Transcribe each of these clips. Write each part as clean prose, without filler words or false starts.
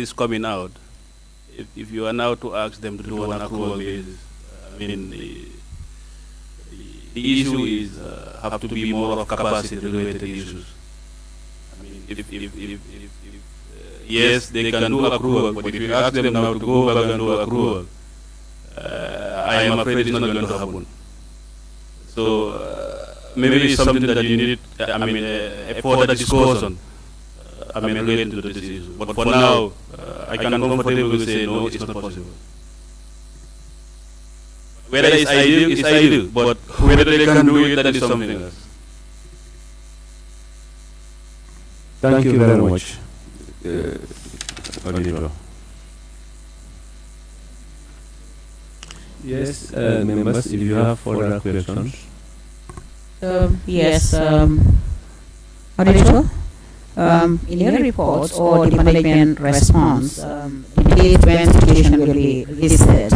is coming out, if you are now to ask them to do an accrual basis, I mean, the issue is have to be more of capacity-related issues. I mean, yes, they can do accrual, but if you ask them now to go back and do accrual, I am afraid it's not going to happen. So maybe it's something that you need, I mean, a further discussion, I mean, related to this issue. But for now, I can comfortably say no, it's not possible. Whether it's ideal, but whether they can do it, that is something else. Thank you very much, Auditor. Yes, members, if you have further questions. Yes, Auditor, in your reports or the management response, indicates when situation will be listed.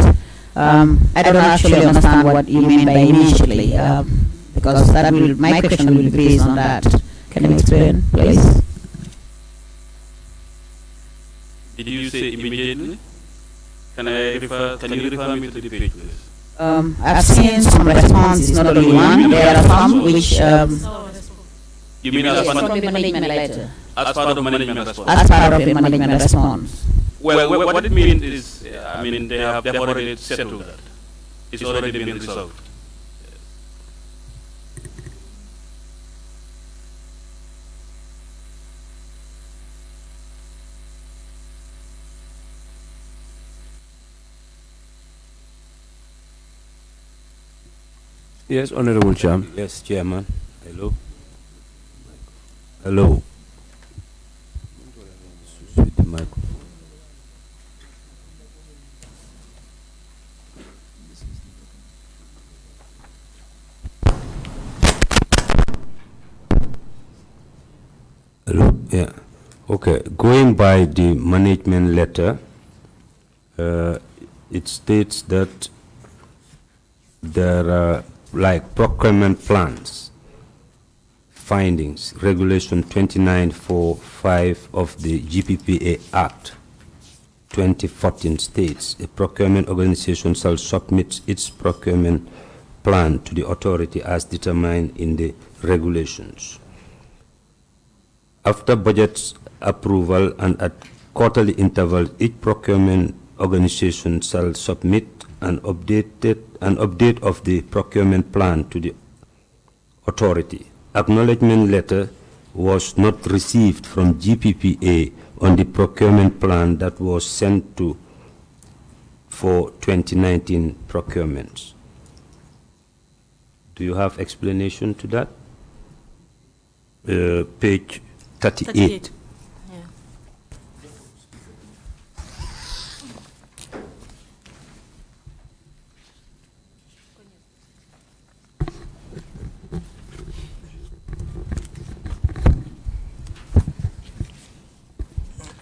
I don't actually understand what you mean by immediately, because that will, my question will be based on that. Can you explain, please? Did you say immediately? Can you refer me to the page, please? I've seen some responses, not only one. There are some which. You mean as part of the management letter? As part of management response? As part of the management response. Well, what it means is, I mean, they have already settled that. It's already been resolved. Yes, Honorable Chairman. Yes, Chairman. Hello. Hello. With the microphone. Hello. Yeah. Okay. Going by the management letter, it states that there are like procurement plans, findings, Regulation 2945 of the GPPA Act 2014 states a procurement organization shall submit its procurement plan to the authority as determined in the regulations. After budget approval and at quarterly intervals, each procurement organization shall submit an update of the procurement plan to the authority. Acknowledgement letter was not received from GPPA on the procurement plan that was sent to for 2019 procurements. Do you have explanation to that? Page 38.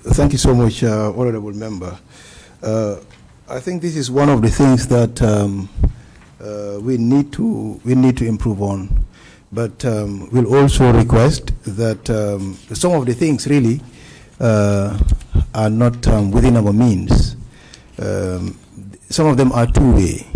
Thank you so much, Honorable Member. I think this is one of the things that we need to improve on, but we'll also request that some of the things really are not within our means. Some of them are two-way.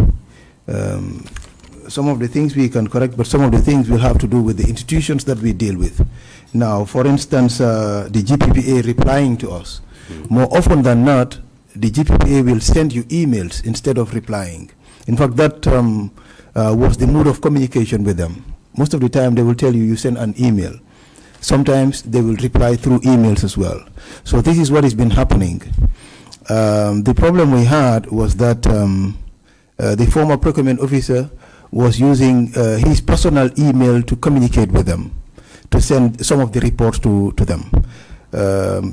Some of the things we can correct, but some of the things will have to do with the institutions that we deal with. Now, for instance, the GPPA replying to us. More often than not, the GPPA will send you emails instead of replying. In fact, that was the mode of communication with them. Most of the time, they will tell you, you send an email. Sometimes they will reply through emails as well. So this is what has been happening. The problem we had was that the former procurement officer was using his personal email to communicate with them, to send some of the reports to them.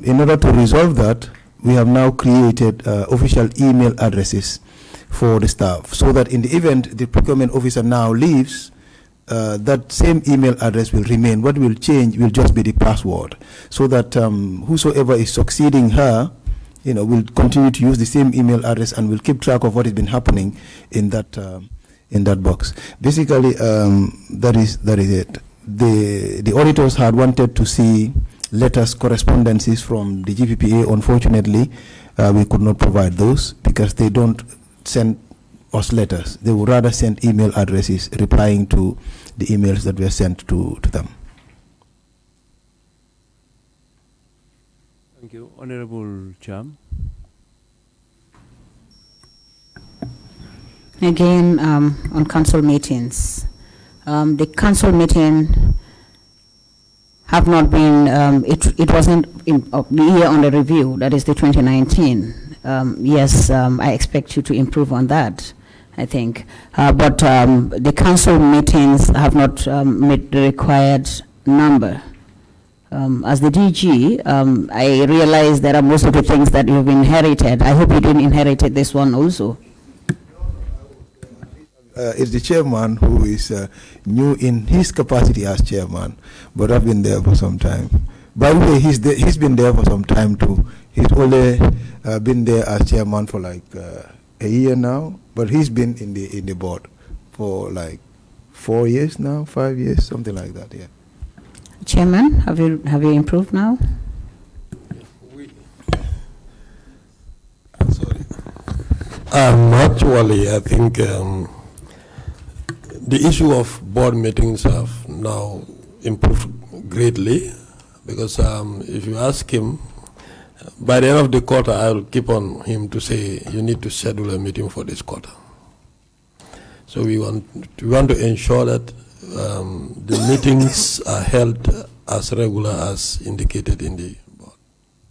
In order to resolve that, we have now created official email addresses for the staff, so that in the event the procurement officer now leaves, that same email address will remain. What will change will just be the password, so that whosoever is succeeding her, will continue to use the same email address and will keep track of what has been happening in that box. Basically, that is it. The auditors had wanted to see letters, correspondences from the GPPA. Unfortunately, we could not provide those because they don't send us letters. They would rather send email addresses replying to the emails that were sent to them. Thank you. Honorable Cham. Again, on council meetings. The council meeting have not been, it wasn't in the year under review, that is the 2019. Yes, I expect you to improve on that, I think. But the council meetings have not met the required number. As the DG, I realize there are most of the things that you've inherited. I hope you didn't inherit this one also. It's the chairman who is new in his capacity as chairman, but I've been there for some time. By the way, he's been there for some time too. He's only been there as chairman for like a year now, but he's been in the board for like 4 years now, 5 years, something like that. Yeah. Chairman, have you improved now? Sorry. Actually, I think the issue of board meetings have now improved greatly because if you ask him, by the end of the quarter, I will keep on him to say, you need to schedule a meeting for this quarter. So we want to ensure that the meetings are held as regular as indicated in the board.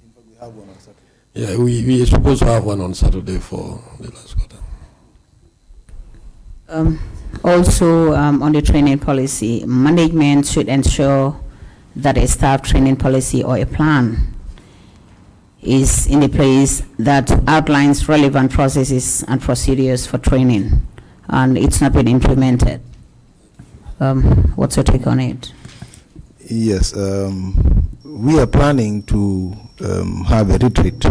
In fact, we have one on Saturday. Yeah, we are supposed to have one on Saturday for the last quarter. Also, on the training policy, management should ensure that a staff training policy or a plan is in a place that outlines relevant processes and procedures for training, and it's not been implemented. What's your take on it? Yes, we are planning to have a retreat.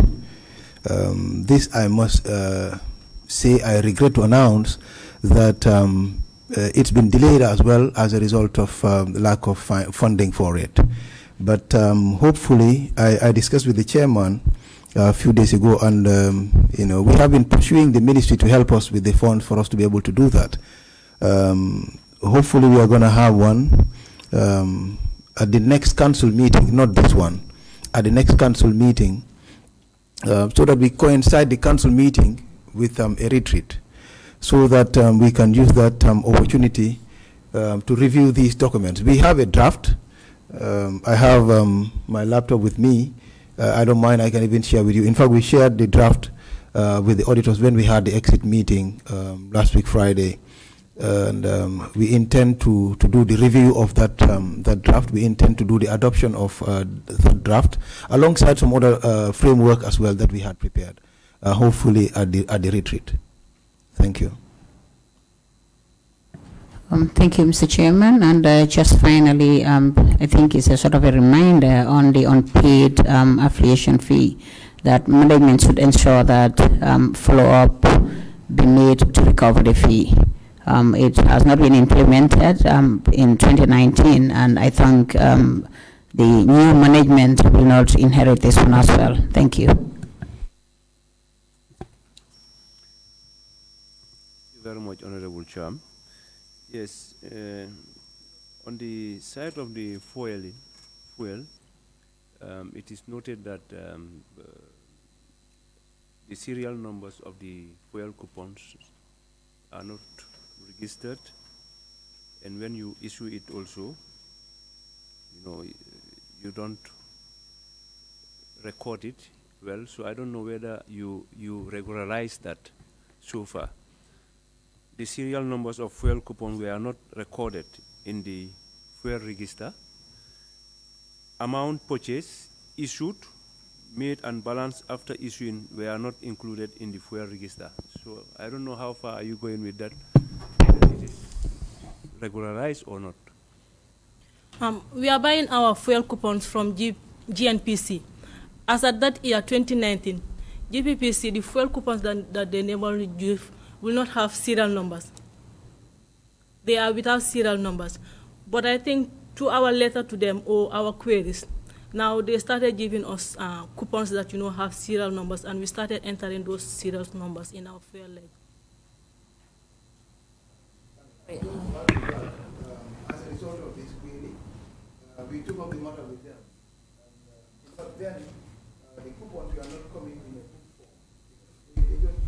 This I must say I regret to announce that it's been delayed as well as a result of lack of funding for it. But hopefully, I discussed with the chairman a few days ago, and we have been pursuing the ministry to help us with the funds for us to be able to do that. Hopefully, we are going to have one at the next council meeting, not this one, at the next council meeting, so that we coincide the council meeting with a retreat, so that we can use that opportunity to review these documents. We have a draft. I have my laptop with me. I don't mind, I can even share with you. In fact, we shared the draft with the auditors when we had the exit meeting last week, Friday. And we intend to do the review of that draft. We intend to do the adoption of that draft alongside some other framework as well that we had prepared, hopefully at the retreat. Thank you. Thank you, Mr. Chairman. And just finally, I think it's a sort of a reminder on the unpaid affiliation fee that management should ensure that follow-up be made to recover the fee. It has not been implemented in 2019, and I think the new management will not inherit this one as well. Thank you. Thank you very much, Honorable Cham. Yes, on the side of the fuel, it is noted that the serial numbers of the fuel coupons are not registered, and when you issue it also, you don't record it well. So I don't know whether you regularize that so far. The serial numbers of fuel coupons were not recorded in the fuel register. Amount purchased, issued, made and balanced after issuing were not included in the fuel register. So I don't know how far are you going with that, whether it is regularized or not. We are buying our fuel coupons from GNPC. As at that year, 2019, GPPC, the fuel coupons that they normally give will not have serial numbers. They are without serial numbers. But I think to our letter to them or our queries, Now they started giving us coupons that have serial numbers, and we started entering those serial numbers in our fuel ledger. As a result of this query, we took up the matter with them. And, but then the coupons were not coming in a book form. They don't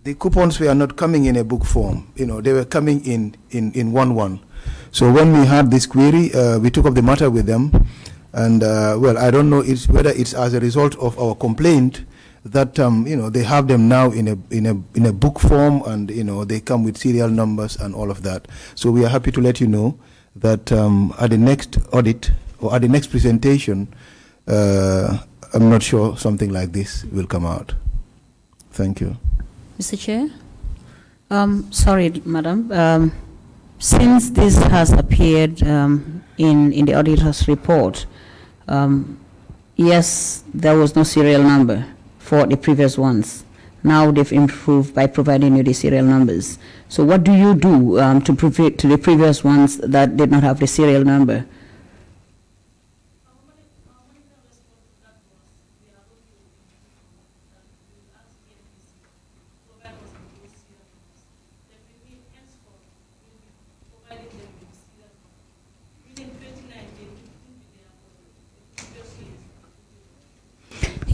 the coupons were not coming in a book form. They were coming in 1-1. So when we had this query, we took up the matter with them. And, well, I don't know whether it's as a result of our complaint that they have them now in a book form, and they come with serial numbers and all of that. So we are happy to let you know that at the next audit or at the next presentation, I'm not sure something like this will come out. Thank you. Mr. Chair? Sorry, Madam. Since this has appeared in the auditor's report, yes, there was no serial number for the previous ones. Now they've improved by providing you the serial numbers. So what do you do to prove to the previous ones that did not have the serial number?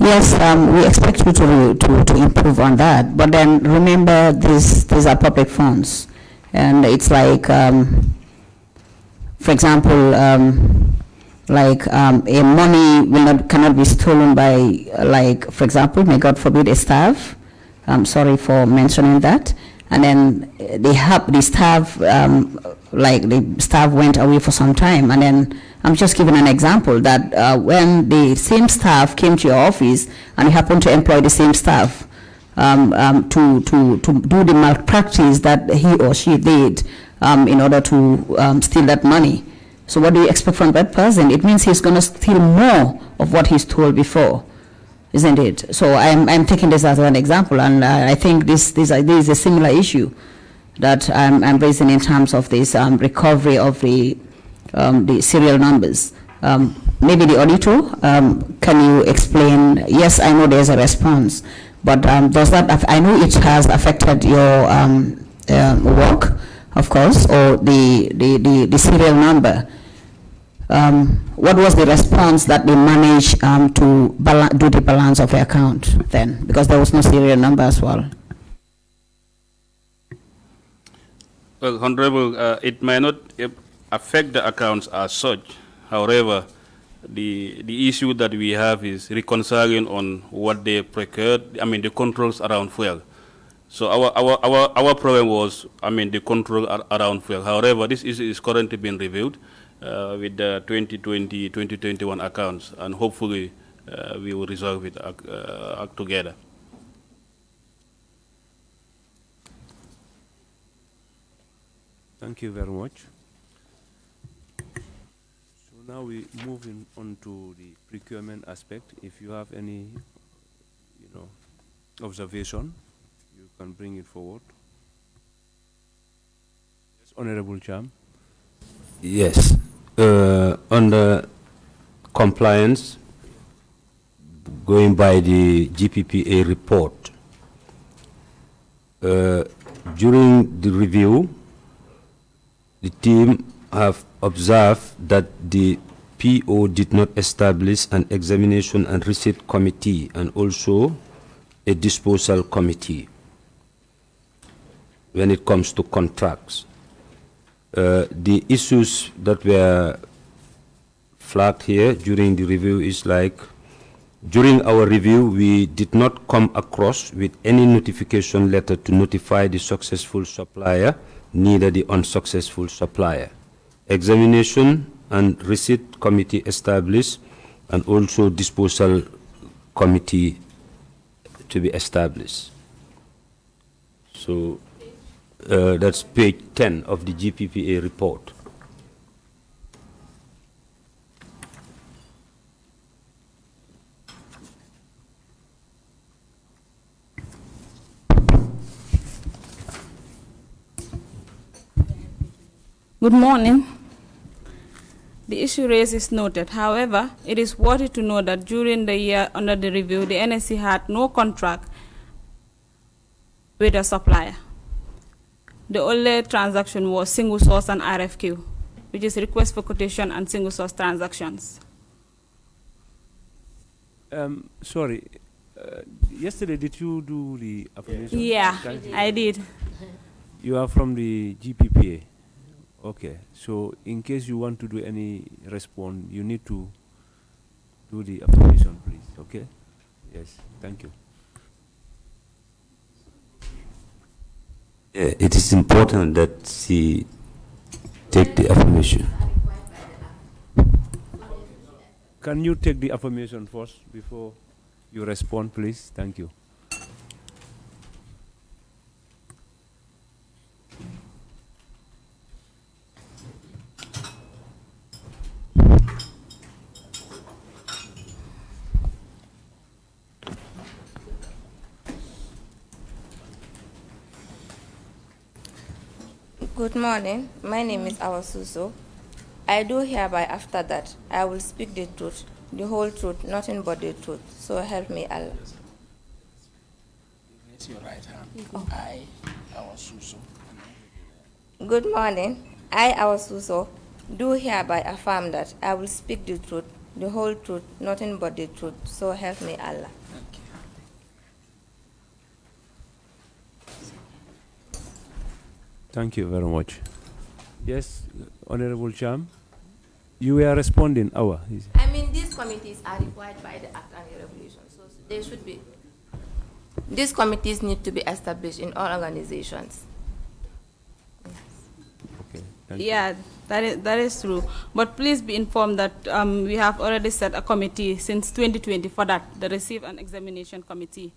Yes, we expect you to improve on that. But then remember, these are public funds, and it's like, for example, a money cannot be stolen by, for example, may God forbid, a staff. I'm sorry for mentioning that. And then the staff went away for some time, and then I'm just giving an example that when the same staff came to your office and you happen to employ the same staff to do the malpractice that he or she did in order to steal that money. So what do you expect from that person? It means he's going to steal more of what he's told before, isn't it? So I'm taking this as an example, and I think this is a similar issue that I'm raising in terms of this recovery of the serial numbers. Maybe the auditor, can you explain? Yes, I know there's a response, but does that, I know it has affected your work, of course, or the serial number. What was the response that they managed to do the balance of the account then? Because there was no serial number as well. Well, Honorable, it may not affect the accounts as such. However, the issue that we have is reconciling on what they procured, the controls around fuel. So our problem was, the control around fuel. However, this issue is currently being reviewed with the 2020, 2021 accounts, and hopefully we will resolve it together. Thank you very much. So now we move on to the procurement aspect. If you have any, observation, you can bring it forward. Yes, Honorable Cham. Yes. On the compliance, going by the GPPA report, during the review, the team have observed that the PO did not establish an examination and receipt committee and also a disposal committee when it comes to contracts. The issues that were flagged here during the review is like, during our review, we did not come across with any notification letter to notify the successful supplier, neither the unsuccessful supplier. Examination and receipt committee established, and also disposal committee to be established. So that's page 10 of the GPPA report. Good morning. The issue raised is noted. However, it is worthy to know that during the year under the review, the NSC had no contract with a supplier. The only transaction was single source and RFQ, which is request for quotation and single source transactions. Sorry, yesterday did you do the affirmation? Yeah, I did. You are from the GPPA. Okay, so in case you want to do any response, you need to do the affirmation, please. Okay? Yes, thank you. It is important that she take the affirmation. Can you take the affirmation first before you respond, please? Thank you. Good morning. My name is Awasuso. I do hereby after that I will speak the truth, the whole truth, nothing but the truth. So help me Allah. Raise your right hand. Oh. I, Awasuso. Good morning. I, Awasuso, do hereby affirm that I will speak the truth, the whole truth, nothing but the truth. So help me Allah. Thank you very much. Yes, Honorable Cham, you were responding. I mean, these committees are required by the Act and the regulation, so they should be. These committees need to be established in all organizations. Okay. Yeah, that is true. But please be informed that we have already set a committee since 2020 for that, the Receive and Examination Committee,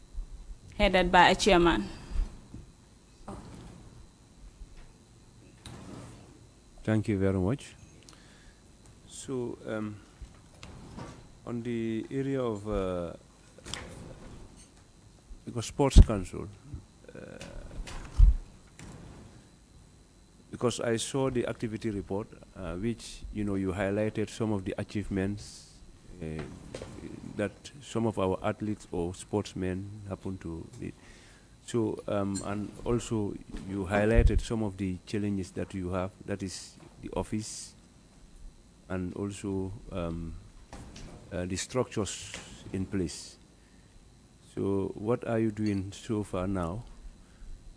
headed by a chairman. Thank you very much. So, on the area of because Sports Council, because I saw the activity report, which you highlighted some of the achievements that some of our athletes or sportsmen happen to lead. So, and also you highlighted some of the challenges that you have, that is the office, and also the structures in place. So what are you doing so far now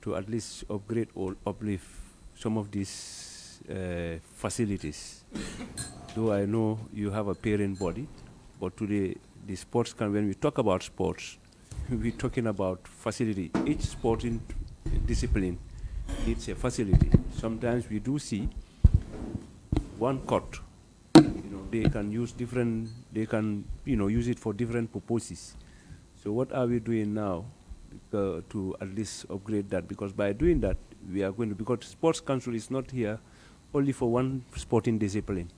to at least upgrade or uplift some of these facilities? Though I know you have a parent body, but today the sports when we talk about sports, we're talking about facility. Each sporting discipline needs a facility. Sometimes we do see one court. They can use different. They can use it for different purposes. So what are we doing now to at least upgrade that? Because by doing that, we are going to, because Sports Council is not here only for one sporting discipline.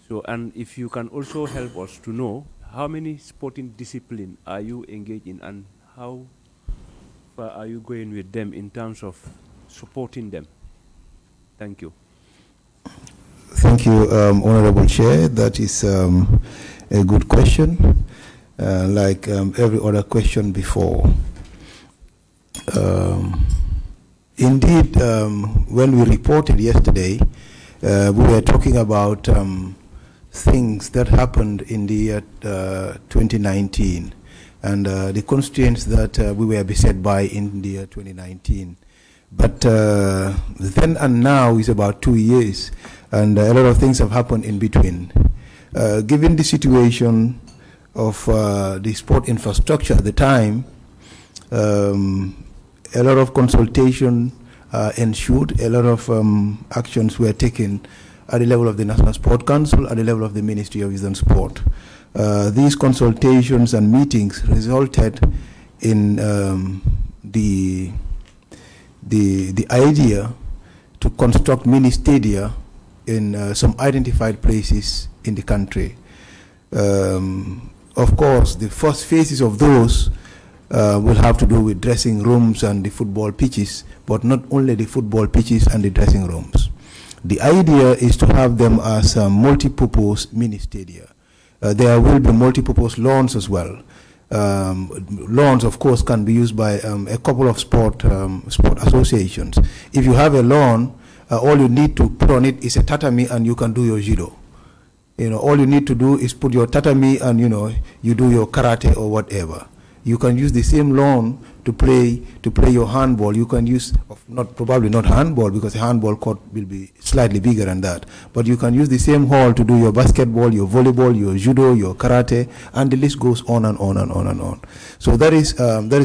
So, and if you can also help us to know how many sporting disciplines are you engaged in, and how far are you going with them in terms of supporting them? Thank you. Thank you, Honorable Chair. That is a good question, like every other question before. Indeed, when we reported yesterday, we were talking about things that happened in the year 2019 and the constraints that we were beset by in the year 2019. But then and now is about 2 years, and a lot of things have happened in between. Given the situation of the sport infrastructure at the time, a lot of consultation ensued, a lot of actions were taken at the level of the National Sport Council, at the level of the Ministry of Youth and Sport. These consultations and meetings resulted in the idea to construct mini stadia in some identified places in the country. Of course, the first phases of those will have to do with dressing rooms and the football pitches, but not only the football pitches and the dressing rooms. The idea is to have them as multi-purpose mini stadia. There will be multi-purpose lawns as well. Lawns, of course, can be used by a couple of sport associations. If you have a lawn, all you need to put on it is a tatami, and you can do your judo. All you need to do is put your tatami, and you do your karate or whatever. You can use the same lawn to play your handball. You can use probably not handball, because the handball court will be slightly bigger than that. But you can use the same hall to do your basketball, your volleyball, your judo, your karate, and the list goes on and on and on and on. So that is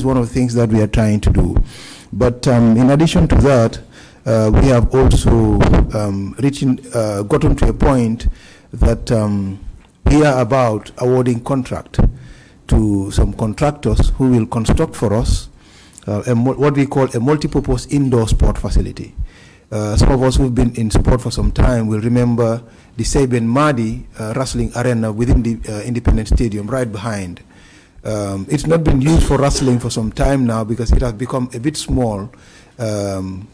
one of the things that we are trying to do. But in addition to that, we have also gotten to a point that we are about awarding contract to some contractors who will construct for us what we call a multi-purpose indoor sport facility. Some of us who've been in sport for some time will remember the TV&MEDIA wrestling arena within the Independence Stadium right behind. It's not been used for wrestling for some time now because it has become a bit small, given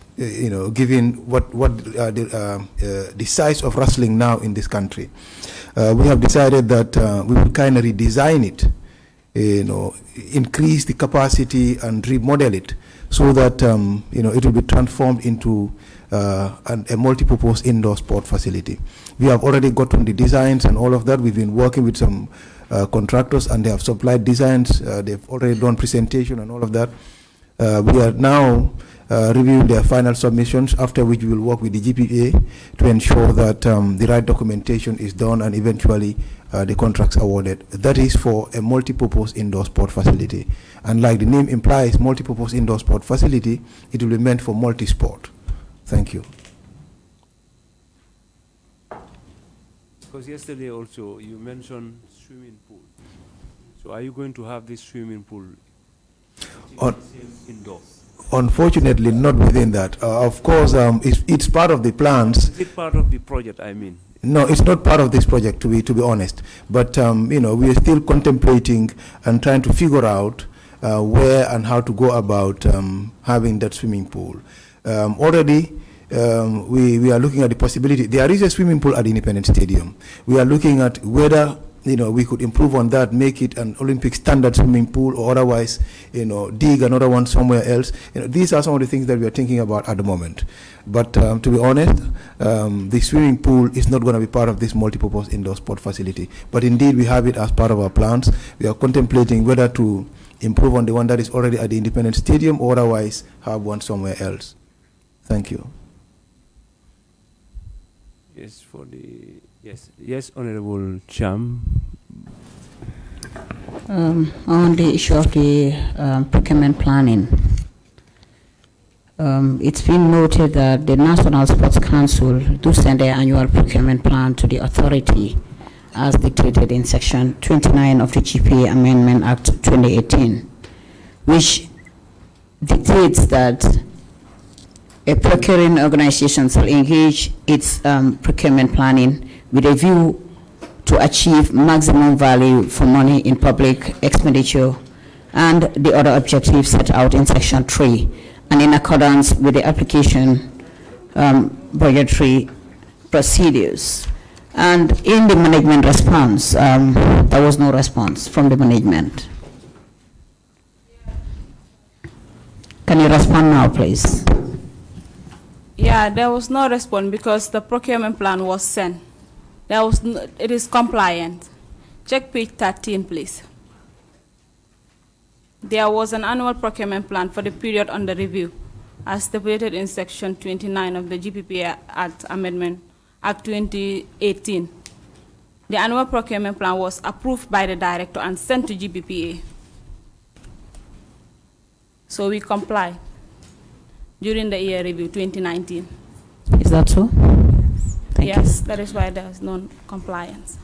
the size of wrestling now in this country. We have decided that we will kind of redesign it, increase the capacity and remodel it so that it will be transformed into a multi-purpose indoor sport facility. We have already gotten the designs and all of that. We've been working with some contractors, and they have supplied designs. They've already done presentation and all of that. We are now reviewing their final submissions, after which we will work with the GPA to ensure that the right documentation is done and eventually the contracts awarded. That is for a multi-purpose indoor sport facility. And like the name implies, multi-purpose indoor sport facility, it will be meant for multi-sport. Thank you. Because yesterday also you mentioned swimming pool. So are you going to have this swimming pool indoor? Unfortunately, not within that. Of course, it's part of the plans. Is it part of the project, I mean? No, it's not part of this project, to be honest. But we are still contemplating and trying to figure out where and how to go about having that swimming pool. Already, we are looking at the possibility. There is a swimming pool at the Independence Stadium. We are looking at whether we could improve on that, make it an Olympic standard swimming pool, or otherwise, dig another one somewhere else. These are some of the things that we are thinking about at the moment. But to be honest, the swimming pool is not going to be part of this multi-purpose indoor sport facility. But indeed, we have it as part of our plans. We are contemplating whether to improve on the one that is already at the Independence Stadium, or otherwise have one somewhere else. Thank you. Yes, Honorable Cham. On the issue of the procurement planning, it's been noted that the National Sports Council do send their annual procurement plan to the authority as dictated in Section 29 of the GPA Amendment Act 2018, which dictates that a procuring organization shall engage its procurement planning with a view to achieve maximum value for money in public expenditure and the other objectives set out in Section 3, and in accordance with the application budgetary procedures. And in the management response, there was no response from the management. Can you respond now, please? Yeah, there was no response because the procurement plan was sent. It is compliant. Check page 13, please. There was an annual procurement plan for the period under review, as stipulated in Section 29 of the GPPA Act Amendment Act 2018. The annual procurement plan was approved by the director and sent to GPPA. So we comply during the year review 2019. Is that so? Yes, that is why there is non-compliance.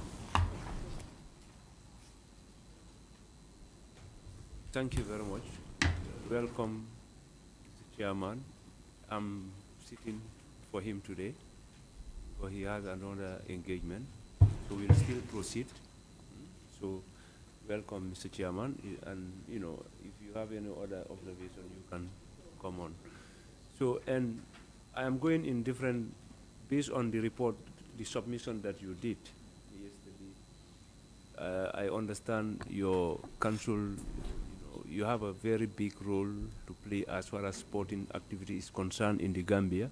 Thank you very much. Welcome, Mr. Chairman. I'm sitting for him today, but he has another engagement, so we'll still proceed. So, welcome, Mr. Chairman, and if you have any other observation, you can come on. So, and I am going in different based on the report, the submission that you did yesterday, I understand your council, you have a very big role to play as far as sporting activity is concerned in the Gambia.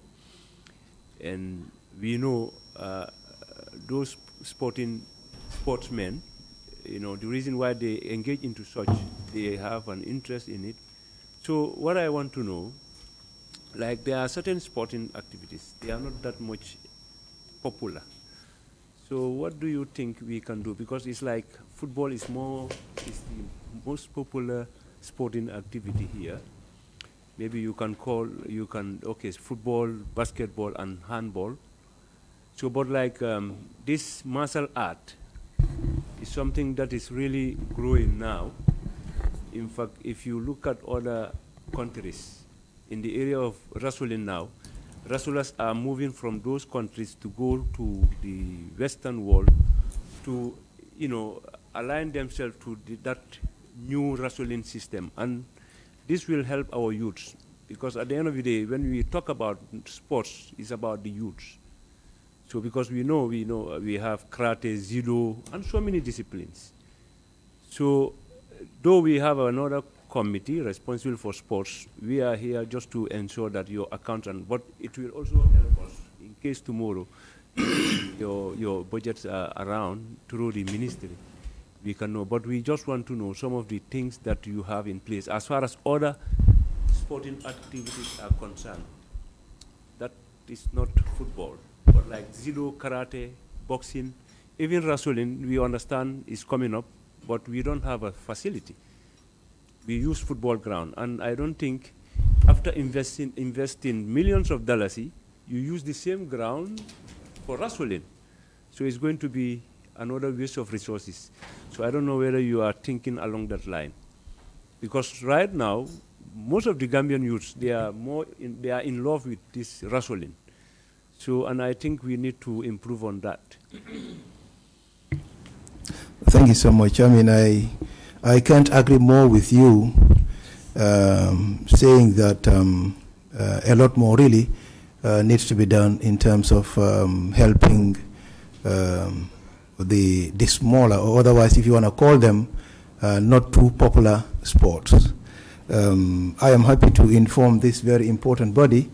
And we know those sportsmen, the reason why they engage into such, they have an interest in it. So what I want to know, like there are certain sporting activities, they are not that much popular. So what do you think we can do? Because it's like football is the most popular sporting activity here. Maybe you can okay, football, basketball, and handball. So, but like this martial art is something that is really growing now. In fact, if you look at other countries in the area of wrestling now, wrestlers are moving from those countries to go to the Western world to, align themselves to that new wrestling system. And this will help our youths, because at the end of the day, when we talk about sports, it's about the youths. So because we have karate, judo, and so many disciplines. So though we have another committee responsible for sports, we are here just to ensure that your accountant, but it will also help us in case tomorrow your budgets are around through the ministry. We can know, but we just want to know some of the things that you have in place as far as other sporting activities are concerned. That is not football, but like judo, karate, boxing, even wrestling, we understand is coming up, but we don't have a facility. We use football ground, and I don't think after investing millions of dollars, you use the same ground for wrestling. So it's going to be another waste of resources. So I don't know whether you are thinking along that line. Because right now, most of the Gambian youths, they are in love with this wrestling. So, and I think we need to improve on that. Thank you so much. I mean, I can't agree more with you saying that a lot more really needs to be done in terms of helping the smaller, or otherwise if you want to call them not too popular sports. I am happy to inform this very important body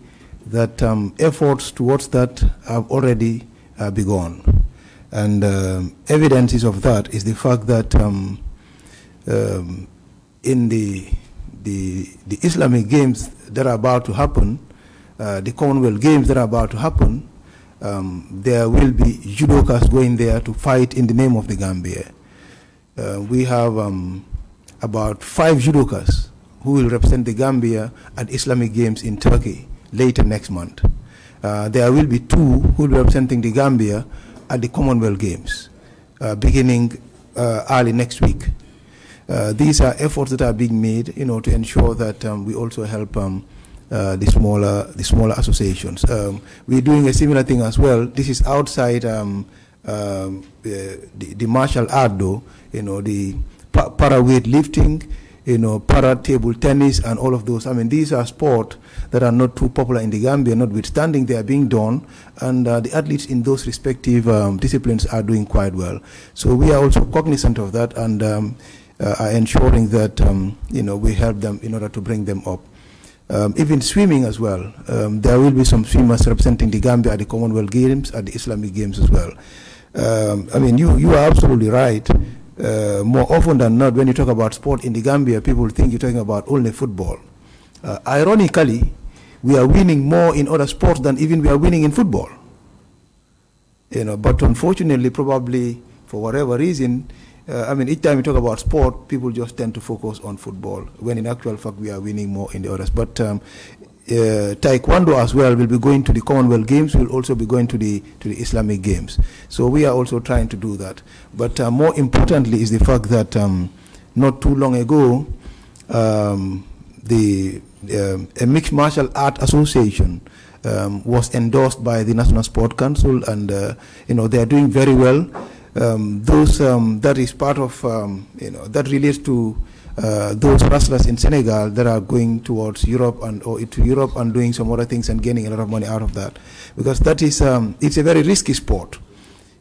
that efforts towards that have already begun. And evidences of that is the fact that in the Islamic Games that are about to happen, the Commonwealth Games that are about to happen, there will be judokas going there to fight in the name of the Gambia. We have about 5 judokas who will represent the Gambia at Islamic Games in Turkey later next month. There will be 2 who will be representing the Gambia at the Commonwealth Games beginning early next week. These are efforts that are being made, to ensure that we also help the smaller associations. We're doing a similar thing as well. This is outside the martial art, though. The para weightlifting, para table tennis, and all of those. I mean, these are sports that are not too popular in the Gambia, notwithstanding they are being done, and the athletes in those respective disciplines are doing quite well. So we are also cognizant of that, and are ensuring that we help them in order to bring them up. Even swimming as well. There will be some swimmers representing the Gambia at the Commonwealth Games, at the Islamic Games as well. I mean, you are absolutely right. More often than not, when you talk about sport in the Gambia, people think you're talking about only football. Ironically, we are winning more in other sports than even we are winning in football. But unfortunately, probably for whatever reason, I mean, each time we talk about sport, people just tend to focus on football, when in actual fact we are winning more in the others. But Taekwondo as well will be going to the Commonwealth Games, will also be going to the Islamic Games. So we are also trying to do that. But more importantly is the fact that not too long ago, a Mixed Martial Art Association was endorsed by the National Sport Council, and they are doing very well. That is part of, that relates to those wrestlers in Senegal that are going towards Europe or to Europe and doing some other things and gaining a lot of money out of that, because that is it's a very risky sport.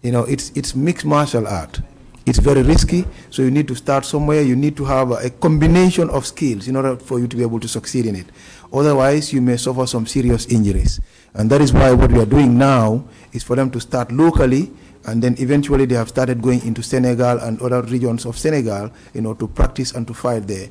It's mixed martial art. It's very risky, so you need to start somewhere. You need to have a combination of skills in order for you to be able to succeed in it. Otherwise, you may suffer some serious injuries. And that is why what we are doing now is for them to start locally, and then eventually they have started going into Senegal and other regions of Senegal, to practice and to fight there,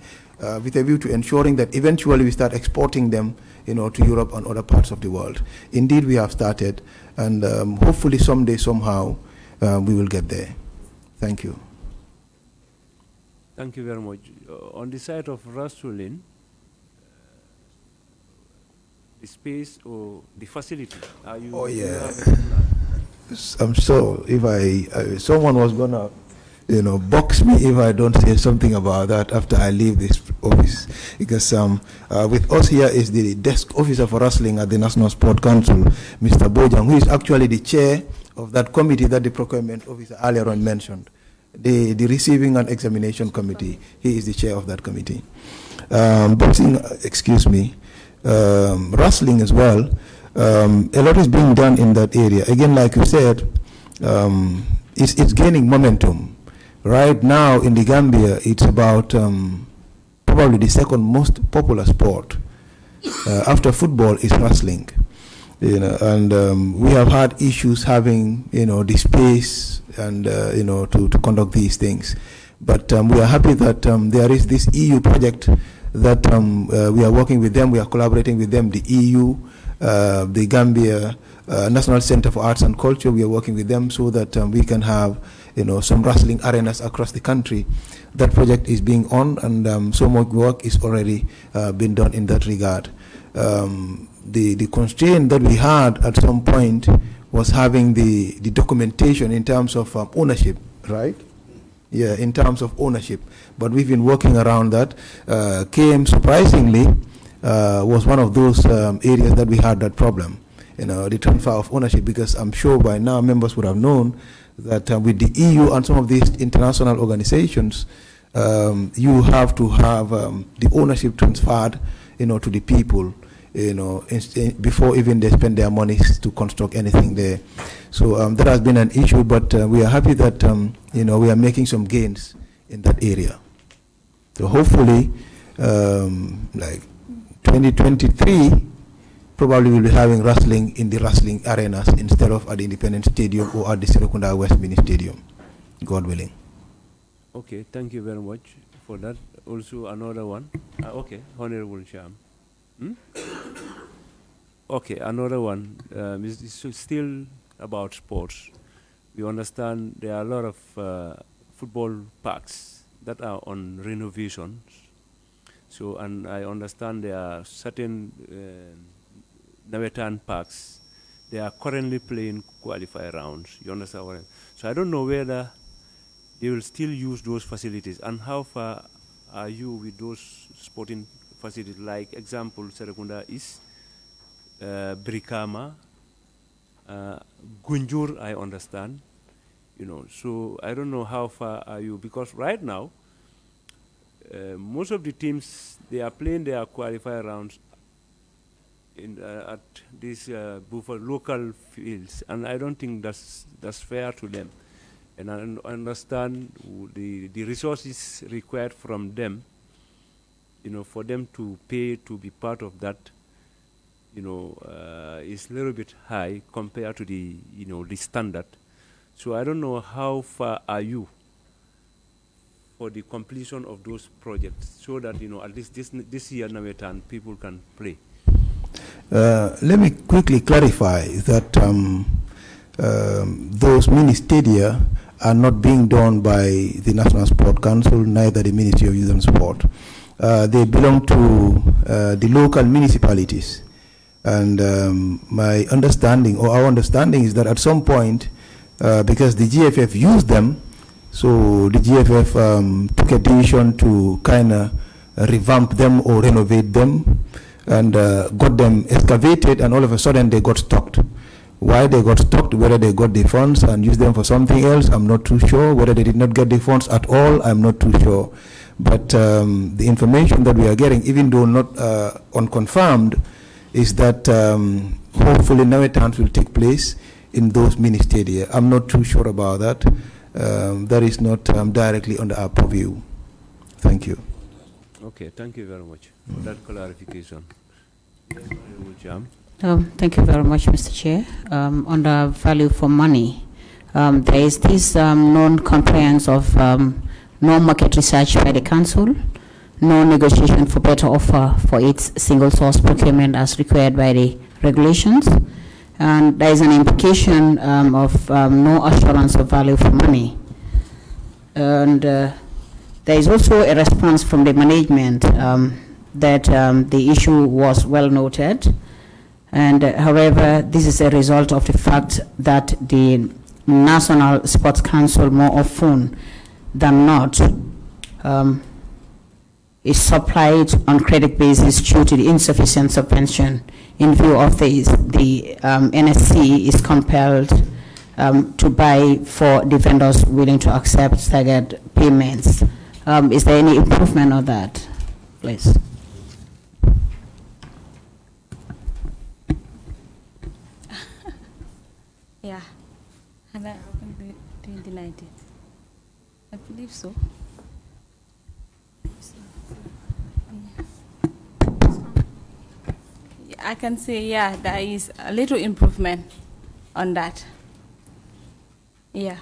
with a view to ensuring that eventually we start exporting them, to Europe and other parts of the world. Indeed, we have started, and hopefully someday, somehow, we will get there. Thank you. Thank you very much. On the side of wrestling, the space or the facility, are you? Oh yeah. I'm sure if someone was gonna, box me if I don't say something about that after I leave this office, because with us here is the desk officer for wrestling at the National Sport Council, Mr. Bojang, who is actually the chair of that committee that the procurement officer earlier on mentioned, the receiving and examination committee. He is the chair of that committee. Boxing, wrestling as well. A lot is being done in that area. Again, like you said, it's gaining momentum. Right now in the Gambia, it's about probably the second most popular sport. After football is wrestling. And we have had issues having, the space and, to conduct these things. But we are happy that there is this EU project that we are working with them, we are collaborating with them, the EU, the Gambia National Center for Arts and Culture, we are working with them so that we can have, some wrestling arenas across the country. That project is being on, and so much work is already been done in that regard. The constraint that we had at some point was having the documentation in terms of ownership, right? Yeah, in terms of ownership. But we've been working around that. KM, surprisingly, was one of those areas that we had that problem, the transfer of ownership, because I'm sure by now members would have known that with the EU and some of these international organizations, you have to have the ownership transferred, to the people, before even they spend their money to construct anything there. So that has been an issue, but we are happy that, we are making some gains in that area. So hopefully, like 2023, probably we'll be having wrestling in the wrestling arenas instead of at the Independence Stadium or at the Serekunda West Mini Stadium, God willing. Okay, thank you very much for that. Also another one. Okay, Honorable Sham. Okay, another one. Is still about sports. We understand there are a lot of football parks that are on renovations. So, and I understand there are certain Nawetan parks. They are currently playing qualifier rounds. You understand what I mean? So I don't know whether they will still use those facilities, and how far are you with those sporting facilities? Like example, Serekunda is Brikama, Gunjur, I understand. So I don't know how far are you, because right now most of the teams, they are playing their qualifier rounds at these local fields, and I don't think that's fair to them. And I understand the resources required from them, for them to pay to be part of that, is a little bit high compared to the, the standard. So I don't know how far are you for the completion of those projects, so that, at least this year Nawetan people can play. Let me quickly clarify that those mini stadia are not being done by the National Sport Council, neither the Ministry of Youth and Sport. They belong to the local municipalities. And my understanding, or our understanding, is that at some point, because the GFF used them, so the GFF took a decision to kind of revamp them or renovate them, and got them excavated, and all of a sudden they got stocked. Why they got stocked, whether they got the funds and used them for something else, I'm not too sure. Whether they did not get the funds at all, I'm not too sure. But the information that we are getting, even though not unconfirmed, is that hopefully Nawetans will take place in those mini stadia. I'm not too sure about that. That is not directly under our purview. Thank you. Okay, thank you very much for that clarification. Thank you very much, Mr. Chair. On the value for money, there is this non-compliance of no market research by the council, no negotiation for better offer for its single source procurement as required by the regulations, and there is an implication of no assurance of value for money. And there is also a response from the management that the issue was well noted, and however, this is a result of the fact that the National Sports Council more often than not is supplied on credit basis due to the insufficient subvention. In view of this, the NSC is compelled to buy for the vendors willing to accept staggered payments. Is there any improvement on that, please? Yeah, 2019. I believe so. I can say, yeah, there is a little improvement on that. Yeah.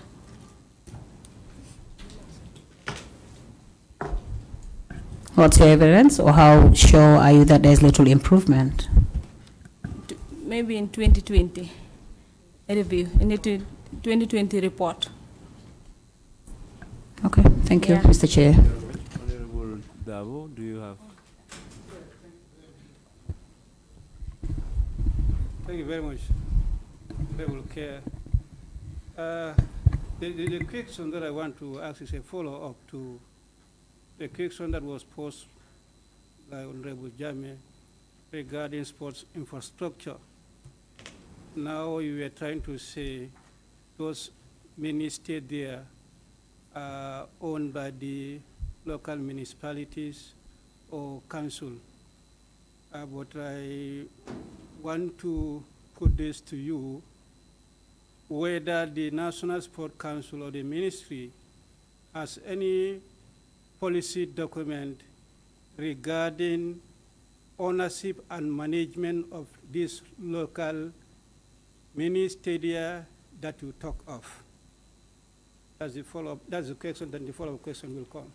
What's your evidence, or how sure are you that there's little improvement? Maybe in 2020 review, in the 2020 report. Okay, thank you, Mr. Chair. Honorable Davo, do you have? Thank you very much, Honorable Chair. The question that I want to ask is a follow-up to the question that was posed by Honorable Jame regarding sports infrastructure. Now you were trying to say those mini stadia are owned by the local municipalities or council. But I want to put this to you, whether the National Sport Council or the ministry has any policy document regarding ownership and management of these local mini stadia that you talk of. That's the follow-up. That's the question. Then the follow-up question will come.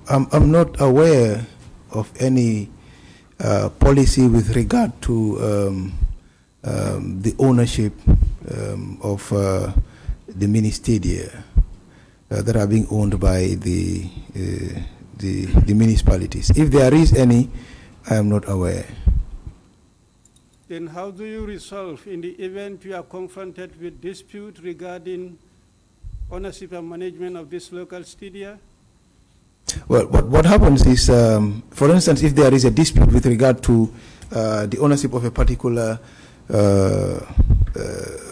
I'm not aware of any policy with regard to the ownership of the mini stadia that are being owned by the municipalities. If there is any, I am not aware. Then how do you resolve in the event you are confronted with dispute regarding ownership and management of this local stadia? Well, what happens is, for instance, if there is a dispute with regard to the ownership of a particular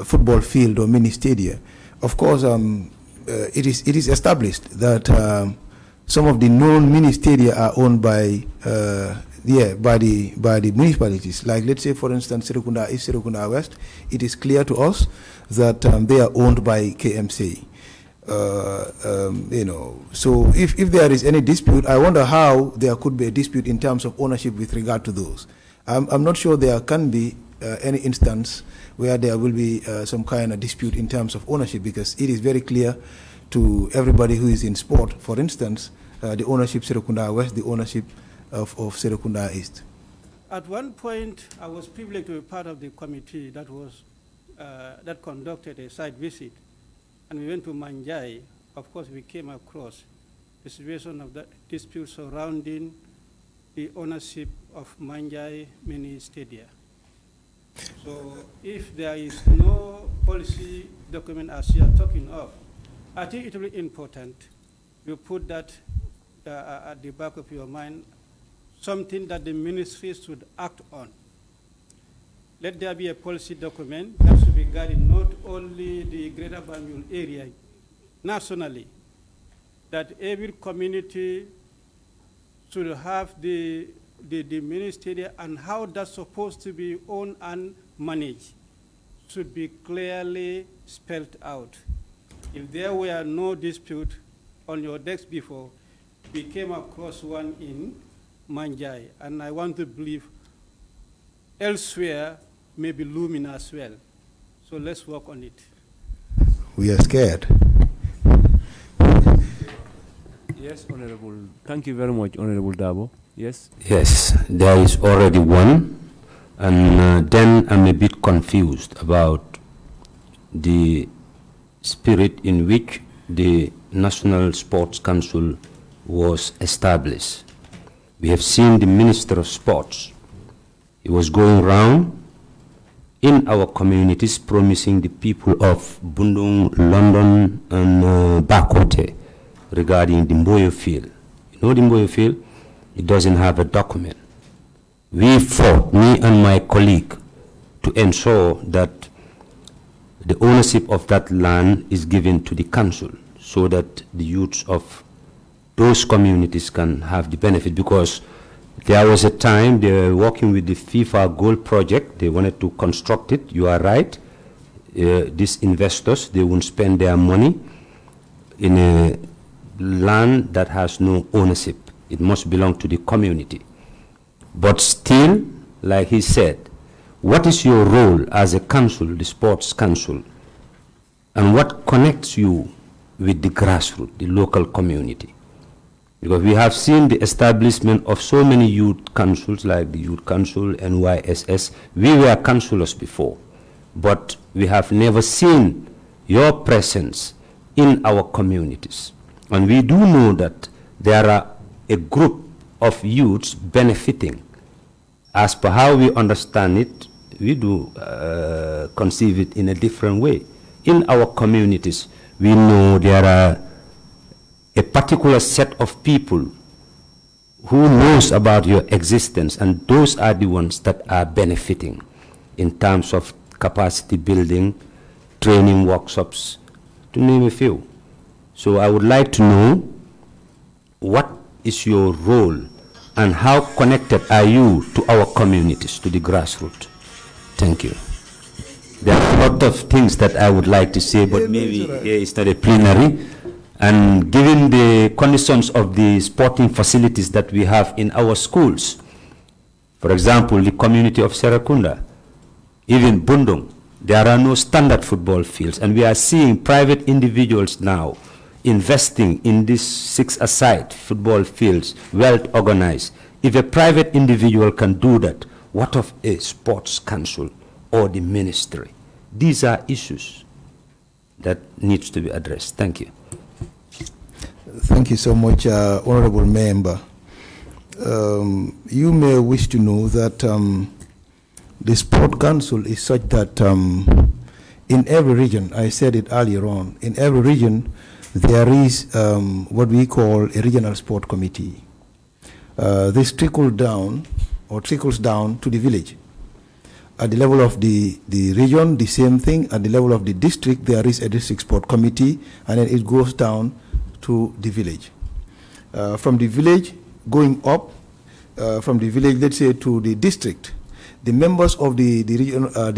football field or mini stadia, of course, it is established that some of the known mini stadia are owned by by the municipalities. Like, let's say, for instance, Serekunda East, Serekunda West. It is clear to us that they are owned by KMC. You know, so if there is any dispute, I wonder how there could be a dispute in terms of ownership with regard to those. I'm not sure there can be any instance where there will be some kind of dispute in terms of ownership, because it is very clear to everybody who is in sport. For instance, the ownership Serekunda West, the ownership of Serekunda East. At one point, I was privileged to be part of the committee that was that conducted a site visit, and we went to Manjai. Of course, we came across the situation of that dispute surrounding the ownership of Manjai mini stadia. So if there is no policy document as you are talking of, I think it will be important you put that at the back of your mind, something that the ministry should act on. Let there be a policy document that should be guiding not only the greater Banjul area, nationally, that every community should have the ministry, and how that's supposed to be owned and managed should be clearly spelled out. If there were no dispute on your desk before, we came across one in Manjai, and I want to believe elsewhere may be looming as well. So let's work on it. We are scared. Yes, Honorable. Thank you very much, Honorable Dabo. Yes? Yes, there is already one, and then I'm a bit confused about the spirit in which the National Sports Council was established. We have seen the Minister of Sports. He was going around in our communities promising the people of Bundung, London, and Bakote regarding the Mboyo field. You know the Mboyo field? It doesn't have a document. We fought, me and my colleague, to ensure that the ownership of that land is given to the council so that the youths of those communities can have the benefit, because there was a time they were working with the FIFA Goal Project. They wanted to construct it. You are right. These investors, they won't spend their money in a land that has no ownership. It must belong to the community. But still, like he said, what is your role as a council, the sports council, and what connects you with the grassroots, the local community? Because we have seen the establishment of so many youth councils, like the Youth Council, NYSS. We were councillors before, but we have never seen your presence in our communities. And we do know that there are a group of youths benefiting. As per how we understand it, we do conceive it in a different way. In our communities, we know there are a particular set of people who knows about your existence, and those are the ones that are benefiting in terms of capacity building, training workshops, to name a few. So I would like to know what is your role and how connected are you to our communities, to the grassroots? Thank you. There are a lot of things that I would like to say, but maybe here is not a plenary. And given the conditions of the sporting facilities that we have in our schools, for example, the community of Serakunda, even Bundung, there are no standard football fields, and we are seeing private individuals now investing in these 6-a-side football fields, well organized. If a private individual can do that, what of a sports council or the ministry? These are issues that needs to be addressed. Thank you. Thank you so much, Honorable Member. You may wish to know that the Sport Council is such that in every region, I said it earlier on, in every region there is what we call a regional sport committee. This trickles down to the village. At the level of the region, the same thing. At the level of the district, there is a district sport committee, and then it goes down to the village. From the village going up, from the village, let's say, to the district, the members of the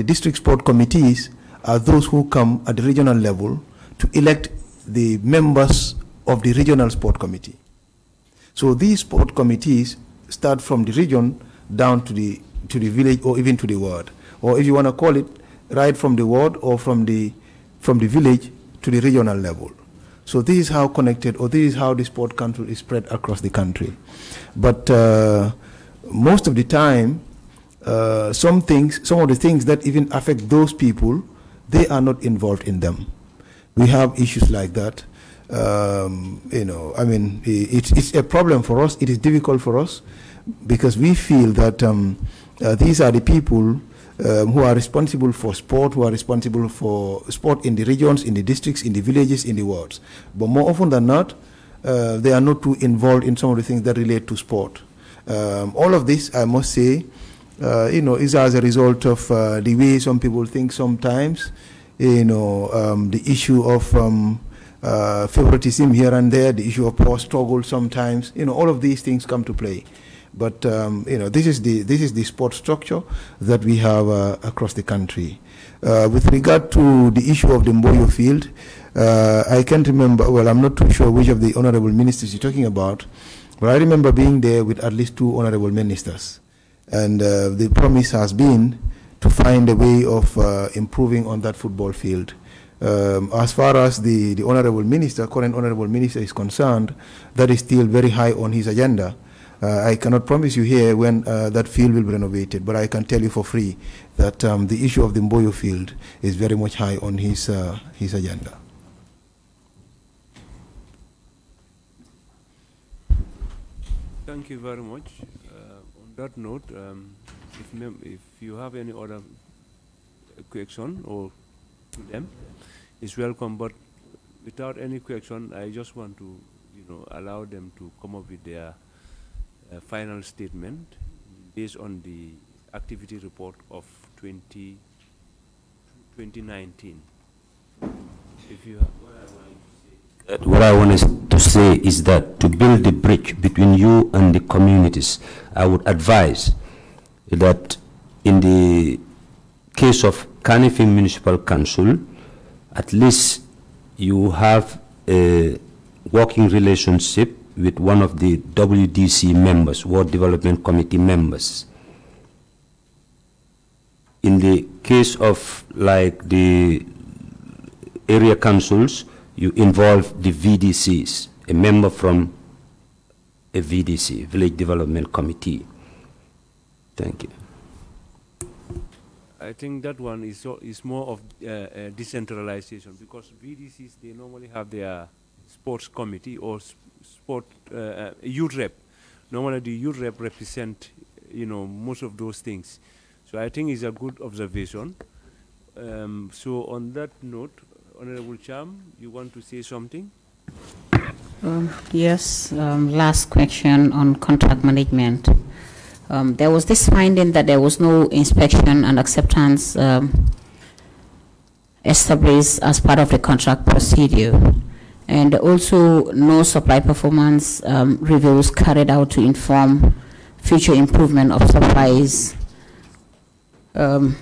district sport committees are those who come at the regional level to elect the members of the regional sport committee. So these sport committees start from the region down to the village, or even to the ward, or if you want to call it, right from the ward or from the village to the regional level. So this is how connected, or this is how the sport council is spread across the country. But most of the time, some of the things that even affect those people, they are not involved in them. We have issues like that. You know, I mean, it's a problem for us. It is difficult for us because we feel that these are the people who are responsible for sport, who are responsible for sport in the regions, in the districts, in the villages, in the wards. But more often than not, they are not too involved in some of the things that relate to sport. All of this, I must say, you know, is as a result of the way some people think sometimes. You know, the issue of favoritism here and there, the issue of power struggle sometimes. All of these things come to play. But this is the sport structure that we have across the country. With regard to the issue of the Mboyo field, I can't remember. Well, I'm not too sure which of the honorable ministers you're talking about, but I remember being there with at least 2 honorable ministers, and the promise has been to find a way of improving on that football field. As far as the current honorable minister is concerned, that is still very high on his agenda. I cannot promise you here when that field will be renovated, but I can tell you for free that the issue of the Mboyo field is very much high on his agenda. Thank you very much. On that note, if you have any other question or to them, it's welcome. But without any question, I just want to, allow them to come up with their final statement based on the activity report of 2019. If you have what I want to say is that to build the bridge between you and the communities, I would advise that in the case of Kanifing Municipal Council, at least you have a working relationship with one of the WDC members, Ward Development Committee members. In the case of like the area councils, you involve the VDCs, a member from a VDC, Village Development Committee. Thank you. I think that one is more of decentralization, because VDCs, they normally have their sports committee or sport youth rep. Normally the youth rep represent, most of those things. So I think it's a good observation. So on that note, Honorable Cham, you want to say something? Yes, last question on contract management. There was this finding that there was no inspection and acceptance established as part of the contract procedure, and also no supply performance reviews carried out to inform future improvement of supplies on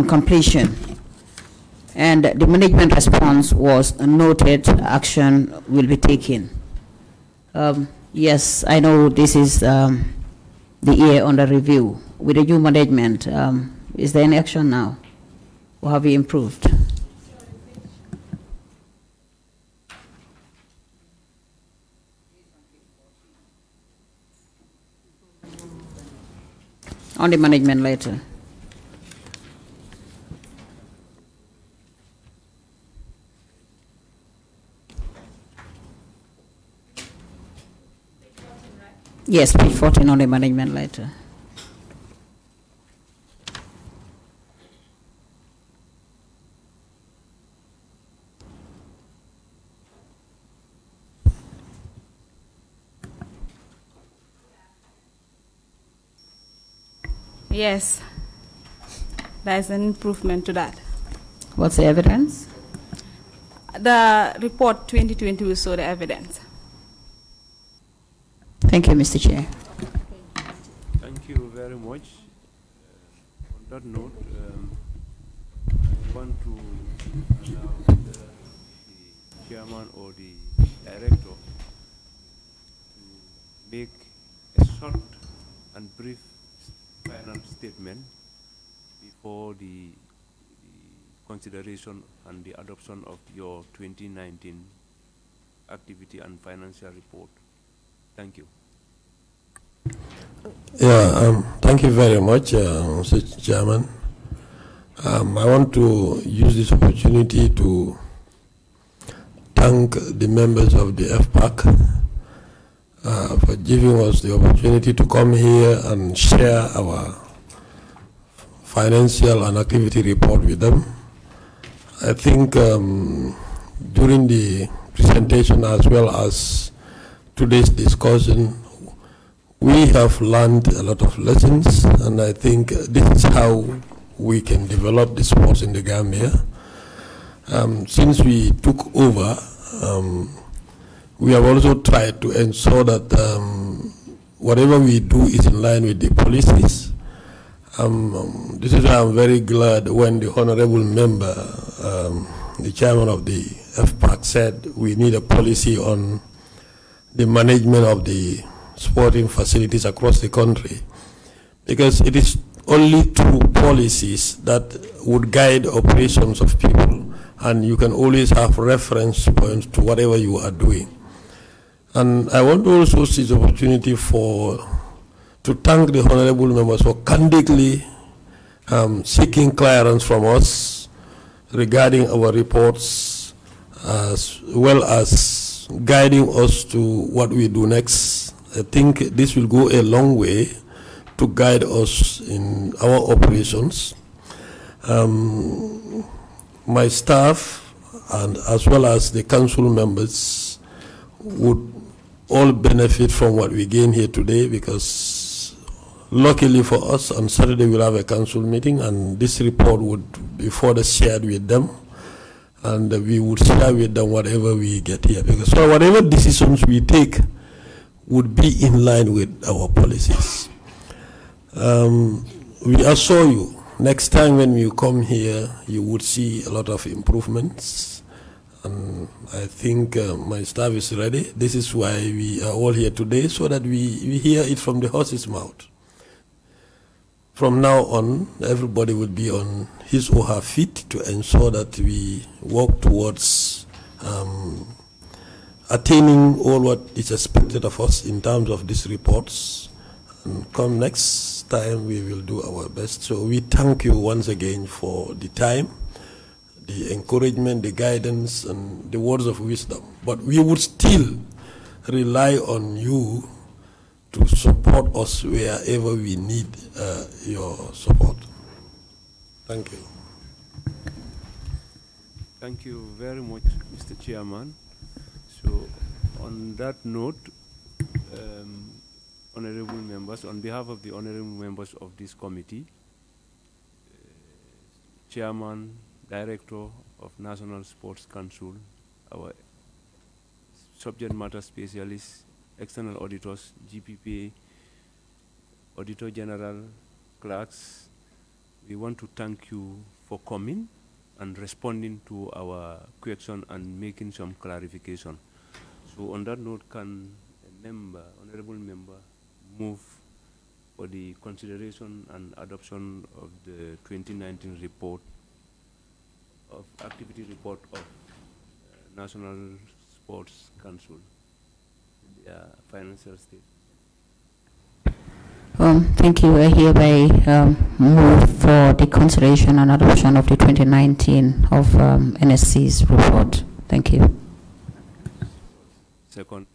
completion. And the management response was noted, action will be taken. Yes, I know this is the year under review. With the new management, is there any action now? Or have you improved? On the management later. Yes, page 14 on the management later. Yes, there's an improvement to that. What's the evidence? The report 2020 will show the evidence. Thank you, Mr. Chair. Thank you very much. On that note, I want to allow the chairman or the director to make a short and brief final statement before the consideration and the adoption of your 2019 activity and financial report. Thank you. Yeah, thank you very much, Mr. Chairman. I want to use this opportunity to thank the members of the FPAC for giving us the opportunity to come here and share our financial and activity report with them. I think during the presentation as well as today's discussion, we have learned a lot of lessons, and I think this is how we can develop the sports in the Gambia. Since we took over, we have also tried to ensure that whatever we do is in line with the policies. This is why I'm very glad when the honorable member, the chairman of the FPAC, said we need a policy on the management of the sporting facilities across the country, because it is only through policies that would guide operations of people, and you can always have reference points to whatever you are doing. And I want to also seize the opportunity to thank the honorable members for candidly seeking clearance from us regarding our reports, as well as guiding us to what we do next. I think this will go a long way to guide us in our operations. My staff, and as well as the council members, would all benefit from what we gain here today, because luckily for us, on Saturday we'll have a council meeting, and this report would be further shared with them, and we would share with them whatever we get here, because so whatever decisions we take would be in line with our policies. We assure you, next time when you come here, you would see a lot of improvements. And I think my staff is ready. This is why we are all here today, so that we hear it from the horse's mouth. From now on, everybody will be on his or her feet to ensure that we work towards attaining all what is expected of us in terms of these reports. And come next time, we will do our best. So we thank you once again for the time, the encouragement, the guidance, and the words of wisdom. But we would still rely on you to support us wherever we need your support. Thank you. Thank you very much, Mr. Chairman. So on that note, honorable members, on behalf of the honorable members of this committee, Chairman, Director of National Sports Council, our subject matter specialists, external auditors, GPPA, Auditor General, clerks, we want to thank you for coming and responding to our question and making some clarification. So on that note, can a member, honorable member, move for the consideration and adoption of the 2019 report of activity report of National Sports Council, their financial state? Thank you. I hereby move for the consideration and adoption of the 2019 of NSC's report. Thank you. Second.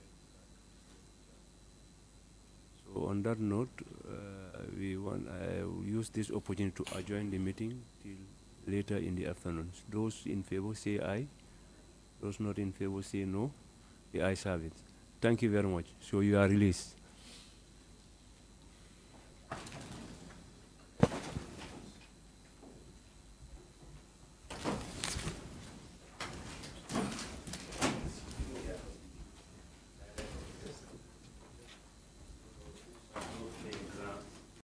So on that note, I will use this opportunity to adjourn the meeting till later in the afternoon. Those in favor say aye. Those not in favor say no. The ayes have it. Thank you very much. So you are released.